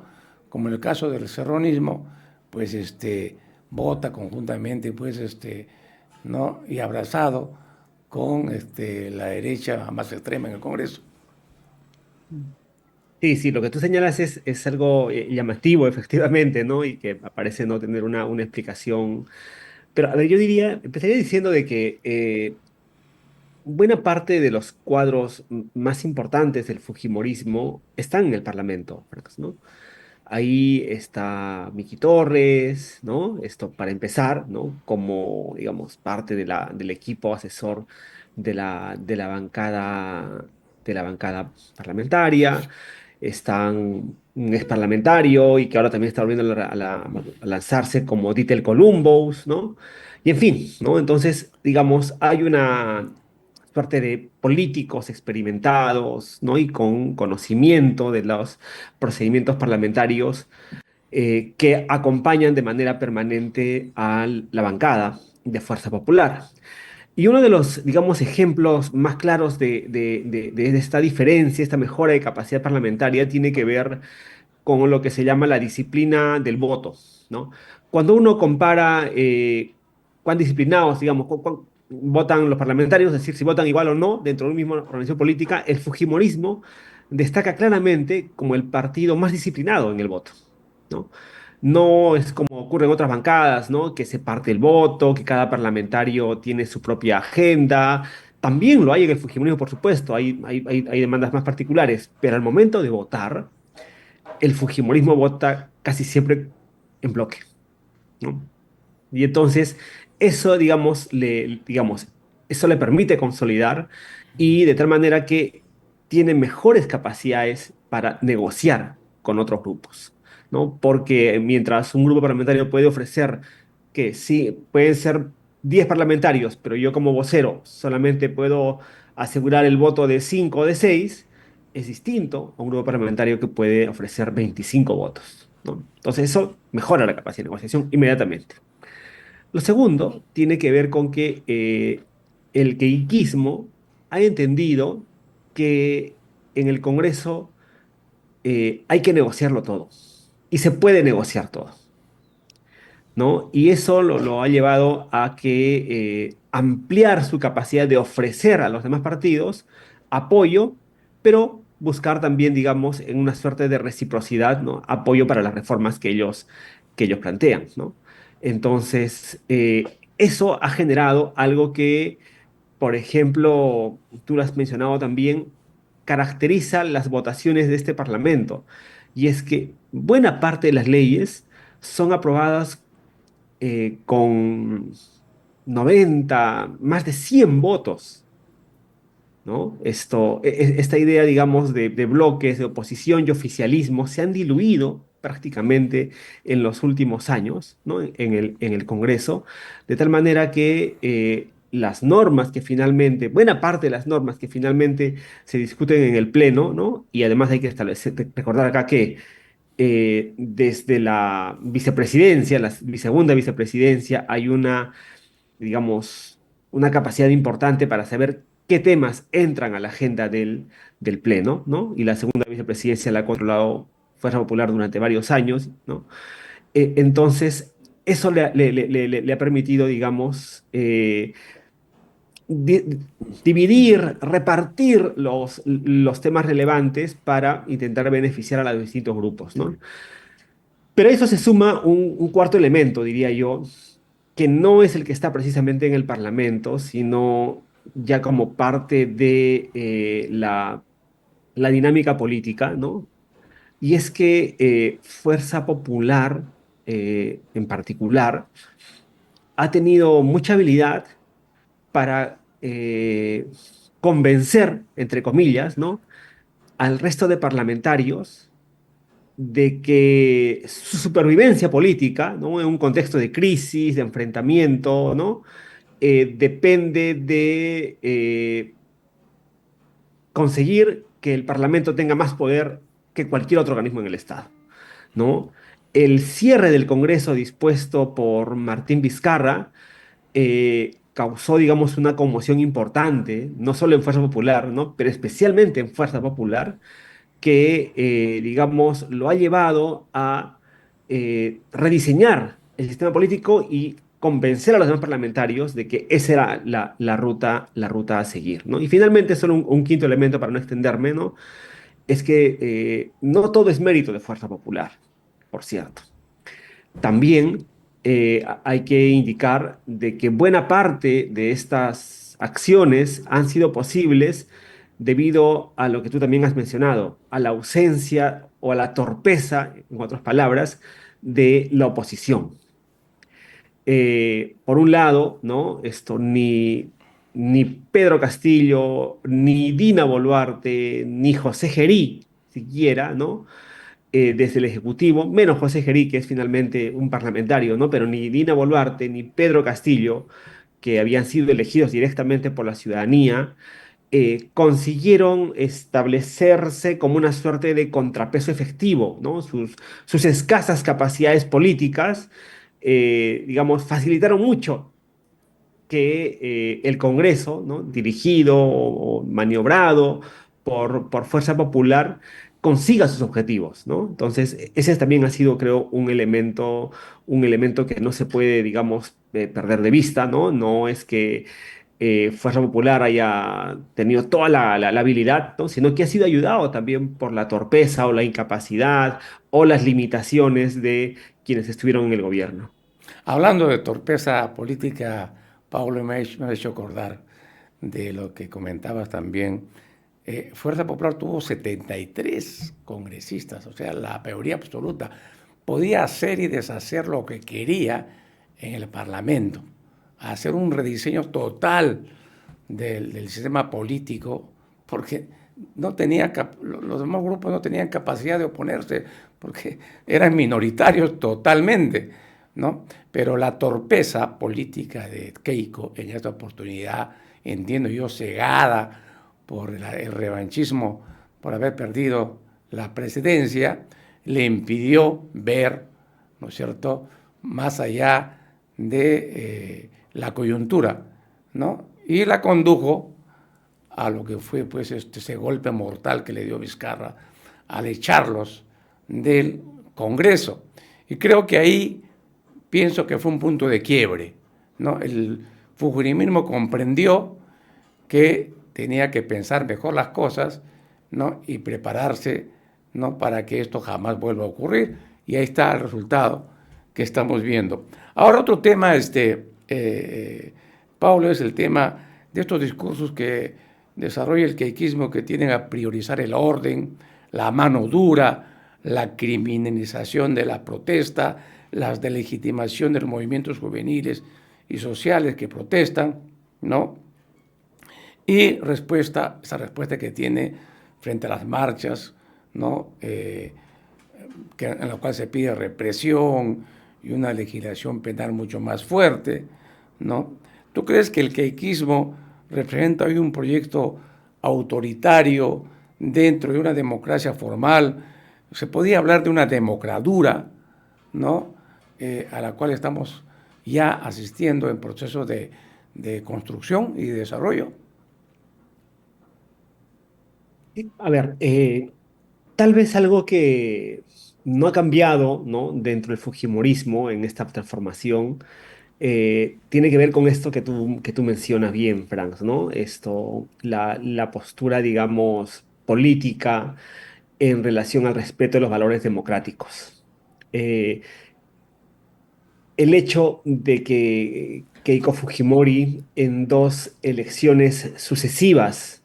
como en el caso del serronismo, pues vota conjuntamente, pues ¿no?, y abrazado con la derecha más extrema en el Congreso? Sí, sí, lo que tú señalas es algo llamativo, efectivamente, ¿no? Y que parece no tener una explicación. Pero, a ver, yo diría, empezaría diciendo de que buena parte de los cuadros más importantes del Fujimorismo están en el Parlamento, ¿no? Ahí está Miki Torres, ¿no? Esto para empezar, ¿no? Como, digamos, parte del equipo asesor de la bancada parlamentaria. Están un ex parlamentario y que ahora también está volviendo a lanzarse como Ditel Columbus, ¿no? Y en fin, ¿no? Entonces, digamos, hay una suerte de políticos experimentados, ¿no? Y con conocimiento de los procedimientos parlamentarios que acompañan de manera permanente a la bancada de Fuerza Popular. Y uno de los, digamos, ejemplos más claros de esta diferencia, esta mejora de capacidad parlamentaria, tiene que ver con lo que se llama la disciplina del voto, ¿no? Cuando uno compara cuán disciplinados, digamos, cuán votan los parlamentarios, es decir, si votan igual o no dentro de una misma organización política, el fujimorismo destaca claramente como el partido más disciplinado en el voto, ¿no? No es como ocurre en otras bancadas, ¿no? Que se parte el voto, que cada parlamentario tiene su propia agenda. También lo hay en el fujimorismo, por supuesto, hay demandas más particulares, pero al momento de votar, el fujimorismo vota casi siempre en bloque, ¿no? Y entonces eso, digamos, eso le permite consolidar y de tal manera que tiene mejores capacidades para negociar con otros grupos, ¿no? Porque mientras un grupo parlamentario puede ofrecer que sí, pueden ser 10 parlamentarios, pero yo como vocero solamente puedo asegurar el voto de 5 o de 6, es distinto a un grupo parlamentario que puede ofrecer 25 votos, ¿no? Entonces eso mejora la capacidad de negociación inmediatamente. Lo segundo tiene que ver con que el queiquismo ha entendido que en el Congreso hay que negociarlo todo y se puede negociar todo, ¿no? Y eso lo ha llevado a que ampliar su capacidad de ofrecer a los demás partidos apoyo, pero buscar también, digamos, en una suerte de reciprocidad, ¿no? Apoyo para las reformas que ellos plantean, ¿no? Entonces, eso ha generado algo que, por ejemplo, tú lo has mencionado también, caracteriza las votaciones de este Parlamento, y es que buena parte de las leyes son aprobadas con 90 más de 100 votos, ¿no? Esta idea, digamos, de bloques, de oposición y oficialismo se han diluido prácticamente en los últimos años, ¿no? En el Congreso, de tal manera que las normas que finalmente, buena parte de las normas que finalmente se discuten en el Pleno, ¿no? Y además hay que recordar acá que desde la vicepresidencia, la segunda vicepresidencia, hay una, digamos, una capacidad importante para saber qué temas entran a la agenda del Pleno, ¿no? Y la segunda vicepresidencia la ha controlado Fuerza Popular durante varios años, ¿no? Entonces, eso le ha permitido, digamos, di- dividir, repartir los temas relevantes para intentar beneficiar a los distintos grupos, ¿no? Pero a eso se suma un cuarto elemento, diría yo, que no es el que está precisamente en el Parlamento, sino ya como parte de la dinámica política, ¿no? Y es que Fuerza Popular, en particular, ha tenido mucha habilidad para convencer, entre comillas, ¿no? Al resto de parlamentarios de que su supervivencia política, ¿no? En un contexto de crisis, de enfrentamiento, ¿no? Depende de conseguir que el Parlamento tenga más poder que cualquier otro organismo en el Estado, ¿no? El cierre del Congreso dispuesto por Martín Vizcarra causó, digamos, una conmoción importante, no solo en Fuerza Popular, ¿no? Pero especialmente en Fuerza Popular, que, digamos, lo ha llevado a rediseñar el sistema político y convencer a los demás parlamentarios de que esa era la ruta a seguir, ¿no? Y finalmente, solo un quinto elemento para no extenderme, ¿no? Es que no todo es mérito de Fuerza Popular, por cierto. También hay que indicar de que buena parte de estas acciones han sido posibles debido a lo que tú también has mencionado, a la ausencia o a la torpeza, en otras palabras, de la oposición. Por un lado, ¿no? Ni Pedro Castillo, ni Dina Boluarte, ni José Gerí, siquiera, ¿no? Desde el Ejecutivo, menos José Gerí, que es finalmente un parlamentario, ¿no? Pero ni Dina Boluarte ni Pedro Castillo, que habían sido elegidos directamente por la ciudadanía, consiguieron establecerse como una suerte de contrapeso efectivo, ¿no? Sus escasas capacidades políticas, digamos, facilitaron mucho que el Congreso, ¿no? Dirigido o maniobrado por Fuerza Popular, consiga sus objetivos, ¿no? Entonces, ese también ha sido, creo, un elemento que no se puede, digamos, perder de vista, ¿no? No es que Fuerza Popular haya tenido toda la habilidad, ¿no? Sino que ha sido ayudado también por la torpeza o la incapacidad o las limitaciones de quienes estuvieron en el gobierno. Hablando de torpeza política, Pablo, me ha hecho acordar de lo que comentabas también. Fuerza Popular tuvo 73 congresistas, o sea, la mayoría absoluta. Podía hacer y deshacer lo que quería en el Parlamento, hacer un rediseño total del sistema político, porque los demás grupos no tenían capacidad de oponerse, porque eran minoritarios totalmente, ¿no? Pero la torpeza política de Keiko en esta oportunidad, entiendo yo, cegada por el revanchismo, por haber perdido la presidencia, le impidió ver, ¿no es cierto?, más allá de la coyuntura, ¿no? Y la condujo a lo que fue, pues, ese golpe mortal que le dio Vizcarra al echarlos del Congreso. Y creo que ahí pienso que fue un punto de quiebre, ¿no? El fujimorismo comprendió que tenía que pensar mejor las cosas, ¿no? Y prepararse, ¿no?, para que esto jamás vuelva a ocurrir. Y ahí está el resultado que estamos viendo. Ahora otro tema, Pablo, es el tema de estos discursos que desarrolla el keikismo, que tienden a priorizar el orden, la mano dura, la criminalización de la protesta, la delegitimación de los movimientos juveniles y sociales que protestan, ¿no? y esa respuesta que tiene frente a las marchas, ¿no? En la cual se pide represión y una legislación penal mucho más fuerte, ¿no? ¿Tú crees que el queiquismo representa hoy un proyecto autoritario dentro de una democracia formal? Se podía hablar de una democradura, ¿no? A la cual estamos ya asistiendo en procesos de construcción y de desarrollo. A ver, tal vez algo que no ha cambiado, ¿no? Dentro del Fujimorismo en esta transformación tiene que ver con esto que tú mencionas bien, Franz, ¿no? La postura, digamos, política en relación al respeto de los valores democráticos. Eh, el hecho de que Keiko Fujimori en dos elecciones sucesivas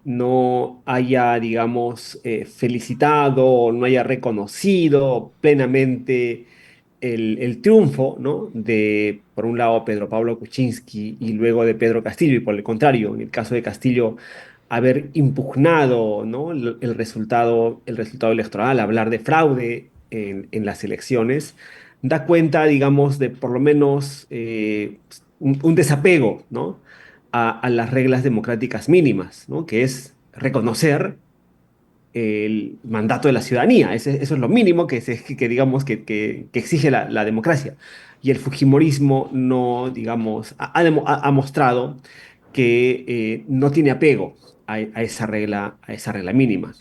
no haya, digamos, felicitado o no haya reconocido plenamente el triunfo, ¿no? De, por un lado, Pedro Pablo Kuczynski y luego de Pedro Castillo, y por el contrario, en el caso de Castillo, haber impugnado, ¿no? El resultado electoral, hablar de fraude en las elecciones da cuenta, digamos, de por lo menos un desapego, ¿no? A las reglas democráticas mínimas, ¿no? Que es reconocer el mandato de la ciudadanía. Eso es lo mínimo que digamos, que exige la democracia. Y el Fujimorismo no, digamos, ha mostrado que no tiene apego a esa regla mínima.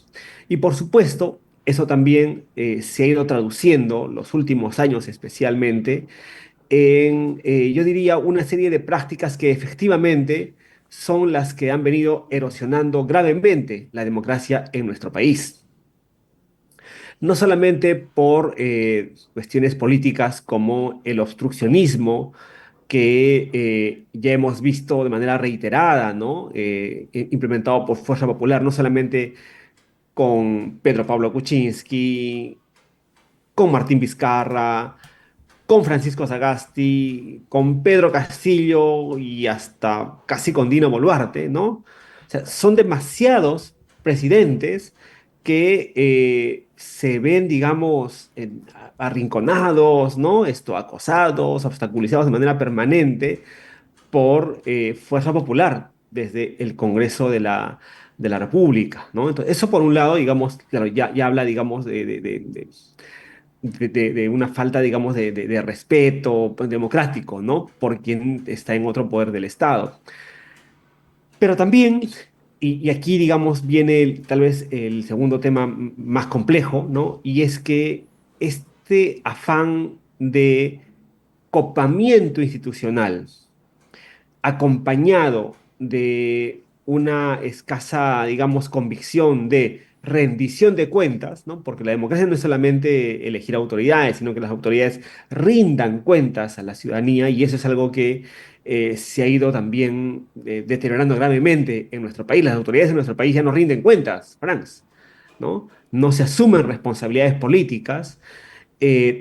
Y por supuesto, eso también se ha ido traduciendo, los últimos años especialmente, en, yo diría, una serie de prácticas que efectivamente son las que han venido erosionando gravemente la democracia en nuestro país. No solamente por cuestiones políticas como el obstruccionismo, que ya hemos visto de manera reiterada, ¿no? Implementado por Fuerza Popular, no solamente con Pedro Pablo Kuczynski, con Martín Vizcarra, con Francisco Sagasti, con Pedro Castillo y hasta casi con Dina Boluarte, ¿no? O sea, son demasiados presidentes que se ven, digamos, arrinconados, ¿no? Acosados, obstaculizados de manera permanente por Fuerza Popular desde el Congreso de la República, ¿no? Entonces, eso por un lado, digamos, claro, ya habla, digamos, de una falta, digamos, de respeto democrático, ¿no? Por quien está en otro poder del Estado. Pero también, y aquí, digamos, viene tal vez el segundo tema más complejo, ¿no? Y es que este afán de copamiento institucional, acompañado de una escasa, digamos, convicción de rendición de cuentas, ¿no? Porque la democracia no es solamente elegir autoridades, sino que las autoridades rindan cuentas a la ciudadanía y eso es algo que se ha ido también deteriorando gravemente en nuestro país. Las autoridades en nuestro país ya no rinden cuentas, Franz, ¿no? No se asumen responsabilidades políticas.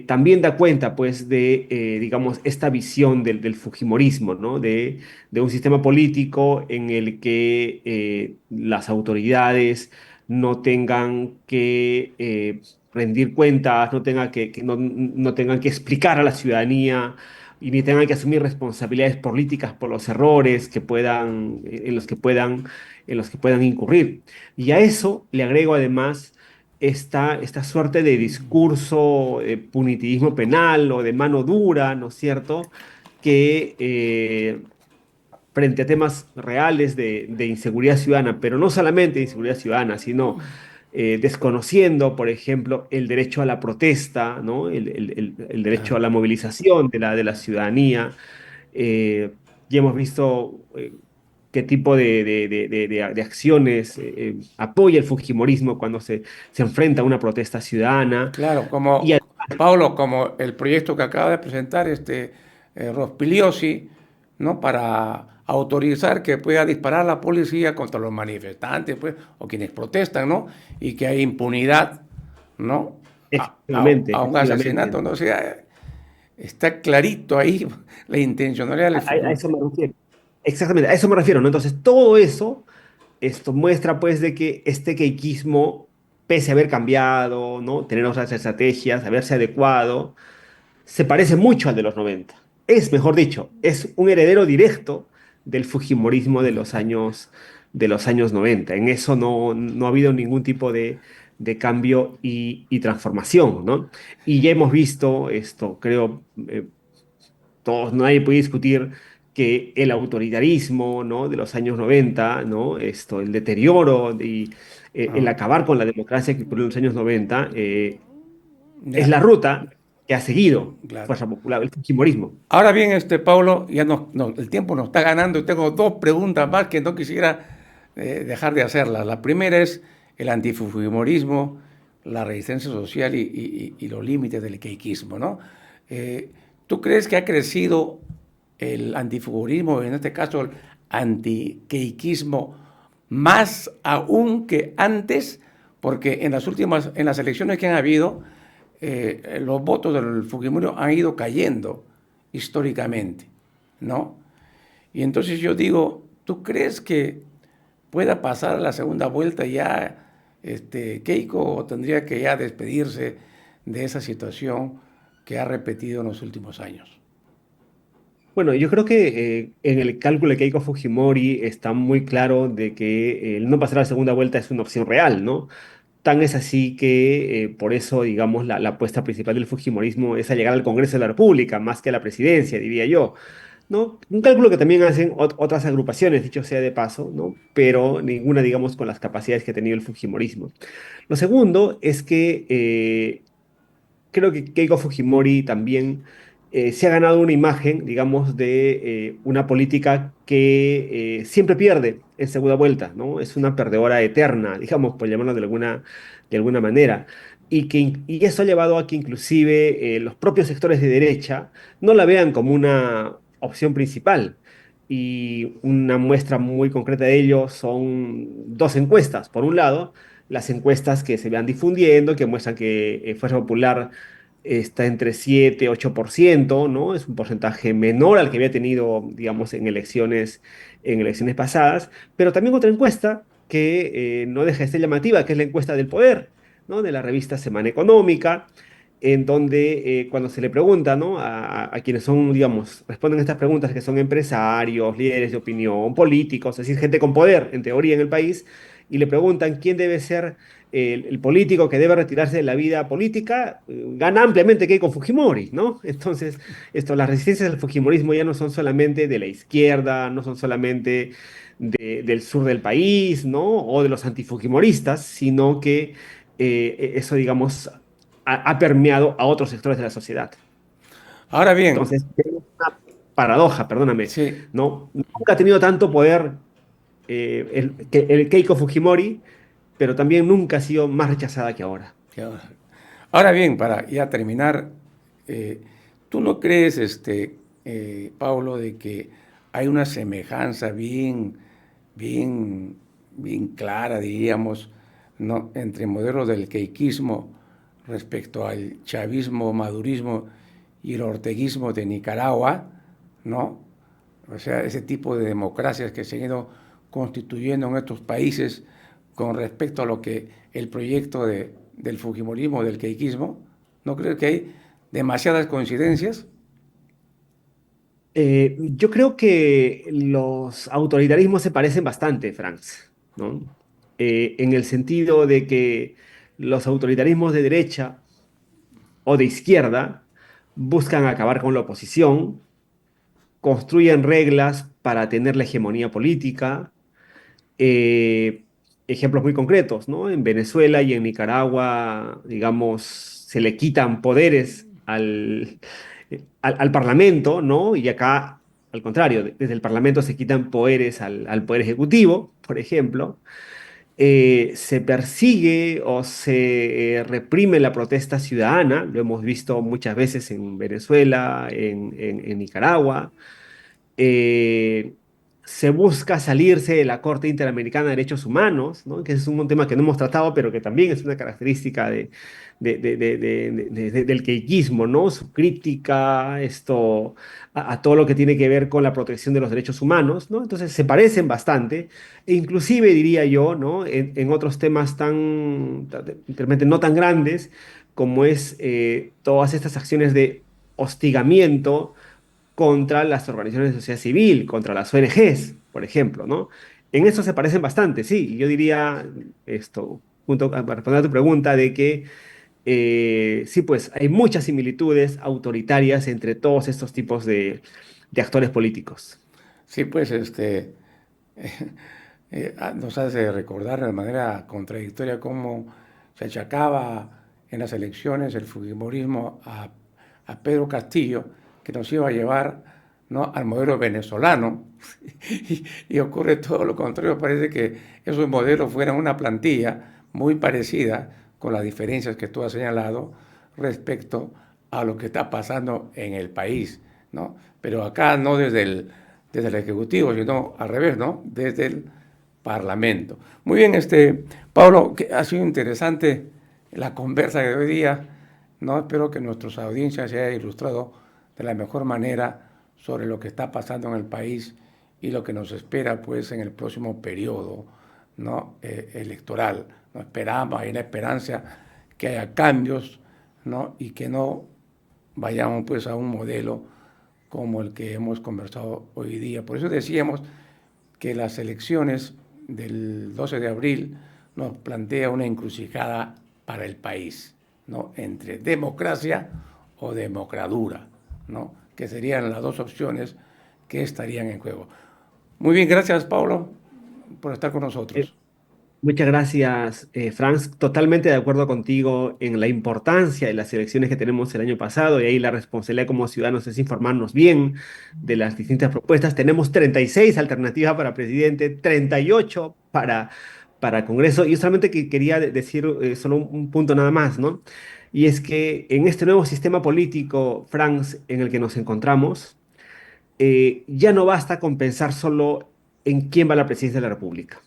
También da cuenta, pues, de, digamos, esta visión del Fujimorismo, ¿no? De un sistema político en el que las autoridades no tengan que rendir cuentas, no tengan que explicar a la ciudadanía y ni tengan que asumir responsabilidades políticas por los errores en los que puedan incurrir. Y a eso le agrego además esta suerte de discurso punitivismo penal o de mano dura, ¿no es cierto?, que frente a temas reales de inseguridad ciudadana, pero no solamente de inseguridad ciudadana, sino desconociendo, por ejemplo, el derecho a la protesta, ¿no? El derecho a la movilización de la ciudadanía. Ya hemos visto qué tipo de acciones apoya el Fujimorismo cuando se enfrenta a una protesta ciudadana. Claro, Y Pablo, como el proyecto que acaba de presentar Rospigliosi, ¿no? Para autorizar que pueda disparar la policía contra los manifestantes, pues, o quienes protestan, ¿no? Y que hay impunidad, ¿no? efectivamente, A un asesinato, ¿no? O sea, está clarito ahí la intencionalidad del a eso me refiero. exactamente, a eso me refiero, ¿no? Entonces, todo eso, esto muestra pues de que este keikismo, pese a haber cambiado, ¿no? Tener otras estrategias, haberse adecuado, se parece mucho al de los 90. Es, mejor dicho, es un heredero directo del Fujimorismo de los años 90. En eso no ha habido ningún tipo de cambio y transformación, ¿no? Y ya hemos visto esto, creo, todos, nadie puede discutir que el autoritarismo, ¿no? De los años 90, ¿no? El deterioro y el Ah, acabar con la democracia que ocurrió en los años 90, es ya, la ruta que ha seguido claro. Fuerza Popular, el Fujimorismo. Ahora bien, Pablo, ya el tiempo nos está ganando y tengo dos preguntas más que no quisiera dejar de hacerlas. La primera es el antifujimorismo, la resistencia social y los límites del queiquismo, ¿no? Eh, ¿Tú crees que ha crecido el antifujimorismo, en este caso el antiqueiquismo, más aún que antes? Porque en las elecciones que han habido, los votos del Fujimori han ido cayendo históricamente, ¿no? Y entonces yo digo, ¿tú crees que pueda pasar a la segunda vuelta ya Keiko o tendría que ya despedirse de esa situación que ha repetido en los últimos años? Bueno, yo creo que en el cálculo de Keiko Fujimori está muy claro de que el no pasar a la segunda vuelta es una opción real, ¿no? Tan es así que por eso, digamos, la apuesta principal del Fujimorismo es a llegar al Congreso de la República, más que a la presidencia, diría yo, ¿no? Un cálculo que también hacen otras agrupaciones, dicho sea de paso, ¿no? Pero ninguna, digamos, con las capacidades que ha tenido el Fujimorismo. Lo segundo es que creo que Keiko Fujimori también se ha ganado una imagen, digamos, de una política que siempre pierde en segunda vuelta, ¿no? Es una perdedora eterna, digamos, por llamarlo de alguna manera. Y eso ha llevado a que inclusive los propios sectores de derecha no la vean como una opción principal. Y una muestra muy concreta de ello son dos encuestas. Por un lado, las encuestas que se van difundiendo, que muestran que Fuerza Popular está entre 7 y 8%, ¿no? Es un porcentaje menor al que había tenido, digamos, en elecciones pasadas, pero también otra encuesta que no deja de ser llamativa, que es la encuesta del poder, ¿no? De la revista Semana Económica, en donde cuando se le pregunta, ¿no? A quienes son, digamos, responden a estas preguntas, que son empresarios, líderes de opinión, políticos, es decir, gente con poder, en teoría, en el país, y le preguntan quién debe ser el político que debe retirarse de la vida política, gana ampliamente Keiko Fujimori, ¿no? Entonces, las resistencias al Fujimorismo ya no son solamente de la izquierda, no son solamente del sur del país, ¿no? O de los antifujimoristas, sino que eso, digamos, ha permeado a otros sectores de la sociedad. Ahora bien, Entonces, es una paradoja, perdóname, sí, ¿no? Nunca ha tenido tanto poder el Keiko Fujimori, pero también nunca ha sido más rechazada que ahora. ahora bien, para ya terminar, ¿tú no crees, Pablo, de que hay una semejanza bien, bien clara, diríamos, ¿no? entre modelos del queiquismo respecto al chavismo, madurismo y el orteguismo de Nicaragua, ¿no? O sea, ese tipo de democracias que se han ido constituyendo en estos países con respecto a lo que el proyecto del fujimorismo, del queiquismo, ¿no creo que hay demasiadas coincidencias? Yo creo que los autoritarismos se parecen bastante, Franz, ¿no? En el sentido de que los autoritarismos de derecha o de izquierda buscan acabar con la oposición, construyen reglas para tener la hegemonía política. Eh, Ejemplos muy concretos, ¿no? En Venezuela y en Nicaragua, digamos, se le quitan poderes al Parlamento, ¿no? Y acá, al contrario, desde el Parlamento se quitan poderes al Poder Ejecutivo, por ejemplo. Se persigue o se reprime la protesta ciudadana, lo hemos visto muchas veces en Venezuela, en Nicaragua. Eh, se busca salirse de la Corte Interamericana de Derechos Humanos, ¿no? Que es un tema que no hemos tratado, pero que también es una característica del queiquismo, ¿no? Su crítica a todo lo que tiene que ver con la protección de los derechos humanos, ¿no? Entonces se parecen bastante, e inclusive diría yo, ¿no? En otros temas realmente no tan grandes, como es todas estas acciones de hostigamiento contra las organizaciones de sociedad civil, contra las ONGs, por ejemplo, ¿no? En eso se parecen bastante, sí. Y yo diría para responder a tu pregunta, de que sí, pues hay muchas similitudes autoritarias entre todos estos tipos de actores políticos. Sí, pues nos hace recordar de manera contradictoria cómo se achacaba en las elecciones el fujimorismo a Pedro Castillo, que nos iba a llevar, ¿no?, al modelo venezolano, y ocurre todo lo contrario. Parece que esos modelos fueran una plantilla muy parecida, con las diferencias que tú has señalado respecto a lo que está pasando en el país, ¿no? Pero acá no desde el Ejecutivo, sino al revés, ¿no?, desde el Parlamento. Muy bien, Pablo, que ha sido interesante la conversa de hoy día, ¿no? Espero que nuestras audiencias se haya ilustrado de la mejor manera sobre lo que está pasando en el país y lo que nos espera, pues, en el próximo periodo, ¿no?, electoral. No esperamos, hay una esperanza que haya cambios, ¿no?, y que no vayamos, pues, a un modelo como el que hemos conversado hoy día. Por eso decíamos que las elecciones del 12 de abril nos plantea una encrucijada para el país, ¿no?, entre democracia o democradura, ¿no?, que serían las dos opciones que estarían en juego. Muy bien, gracias, Pablo, por estar con nosotros. Muchas gracias, Franz. Totalmente de acuerdo contigo en la importancia de las elecciones que tenemos el año pasado, y ahí la responsabilidad como ciudadanos es informarnos bien de las distintas propuestas. Tenemos 36 alternativas para presidente, 38 para Congreso. Y yo solamente quería decir solo un punto nada más, ¿no? Y es que en este nuevo sistema político, Franz, en el que nos encontramos, ya no basta con pensar solo en quién va a la presidencia de la República.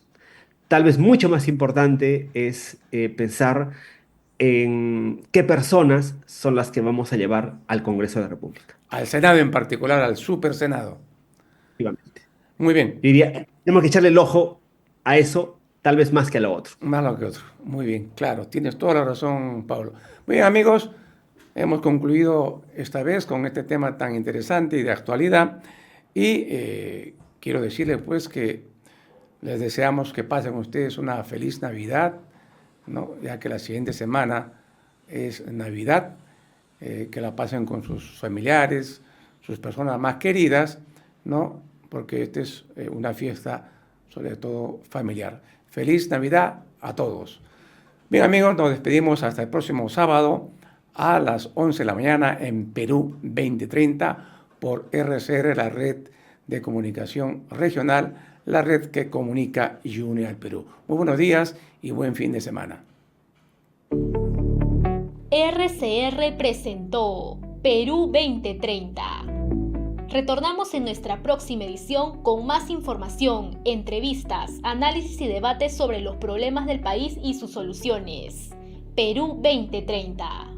Tal vez mucho más importante es pensar en qué personas son las que vamos a llevar al Congreso de la República. Al Senado en particular, al Super Senado. Efectivamente. Muy bien. Diría, tenemos que echarle el ojo a eso, tal vez más que a lo otro. Más lo que otro. Muy bien, claro. Tienes toda la razón, Pablo. Muy bien, amigos. Hemos concluido esta vez con este tema tan interesante y de actualidad. Y quiero decirles, pues, que les deseamos que pasen ustedes una feliz Navidad, ¿no?, ya que la siguiente semana es Navidad, que la pasen con sus familiares, sus personas más queridas, ¿no?, porque esta es una fiesta sobre todo familiar. Feliz Navidad a todos. Bien, amigos, nos despedimos hasta el próximo sábado a las 11 de la mañana en Perú 2030 por RCR, la red de comunicación regional, la red que comunica y une al Perú. Muy buenos días y buen fin de semana. RCR presentó Perú 2030. Retornamos en nuestra próxima edición con más información, entrevistas, análisis y debates sobre los problemas del país y sus soluciones. Perú 2030.